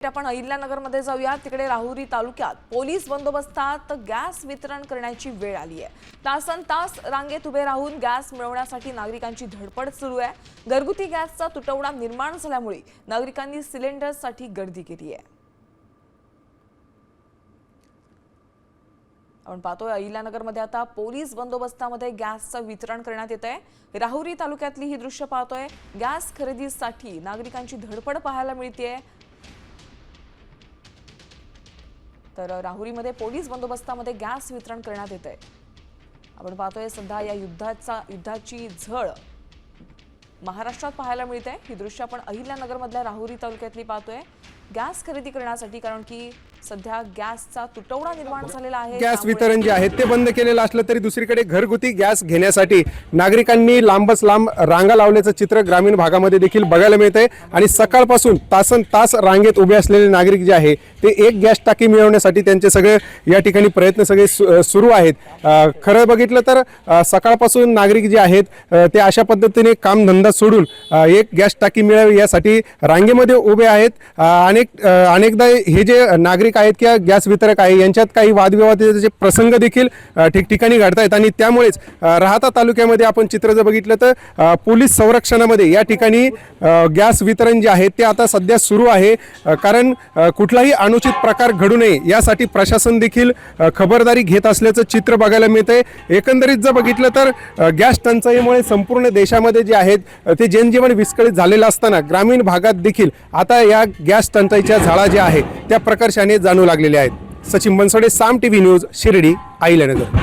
आपण अहिल्यानगरमध्ये जाऊया। तिकडे राहुरी तालुक्यात पोलीस बंदोबस्तात गॅस वितरण करण्याची वेळ आली आहे। तासनतास रांगेत उभे राहून गॅस मिळवण्यासाठी नागरिकांची धडपड सुरू आहे। घरगुती गॅसचा तुटवडा निर्माण झाल्यामुळे नागरिकांनी सिलेंडरसाठी गर्दी केली आहे। आपण पाहतोय अहिल्यानगरमध्ये आता पोलीस बंदोबस्तामध्ये गॅसचं वितरण करण्यात येत आहे। राहुरी तालुक्यातली ही दृश्य पाहतोय। गॅस खरेदीसाठी नागरिकांची धडपड पाहायला मिळते। तर राहुरीमध्ये पोलीस बंदोबस्तामध्ये गॅस वितरण करण्यात येत आहे। आपण पाहतोय सध्या या युद्धाची झळ महाराष्ट्रात पाहायला मिळते। ही दृश्य आपण अहिल्यानगरमधल्या राहुरी तालुक्यातली पाहतोय। गॅस खरेदी करण्यासाठी, कारण की सध्या गॅसचा तुटवडा निर्माण झालेला आहे। गॅस वितरण जे आहे ते बंद केलेलं असलं तरी दुसरीकडे घरगुती गॅस घेण्यासाठी नागरिकांनी लांबच लांब रांगा लावल्याचं चित्र ग्रामीण भागामध्ये देखील बघायला मिळतंय। आणि सकाळपासून तासनतास रांगेत उभे असलेले नागरिक जे आहे ते एक गॅस टाकी मिळवण्यासाठी त्यांचे सगळे या ठिकाणी प्रयत्न सगळे सुरू आहेत। खरं बघितलं तर सकाळपासून नागरिक जे आहेत ते अशा पद्धतीने कामधंदा सोडून एक गॅस टाकी मिळावी यासाठी रांगेमध्ये उभे आहेत। अनेकदा हे जे नागरिक आहेत किंवा गॅस वितरक आहे यांच्यात काही वादविवादाचे प्रसंग देखील ठिकठिकाणी घडतायत। आणि त्यामुळेच राहाता तालुक्यामध्ये आपण चित्र जर बघितलं तर पोलीस संरक्षणामध्ये या ठिकाणी गॅस वितरण जे आहे ते आता सध्या सुरू आहे। कारण कुठलाही अनुचित प्रकार घडू नये यासाठी प्रशासन देखील खबरदारी घेत असल्याचं चित्र बघायला मिळतंय। एकंदरीत जर बघितलं तर गॅस टंचाईमुळे संपूर्ण देशामध्ये जे आहेत ते जनजीवन विस्कळीत झालेलं असताना ग्रामीण भागात देखील आता या गॅस टंचाईच्या झळा ज्या आहेत त्या प्रकर्षाने जाणू लागलेल्या आहेत। सचिन बनसोडे, साम टीव्ही न्यूज, शिर्डी, अहिल्यानगर।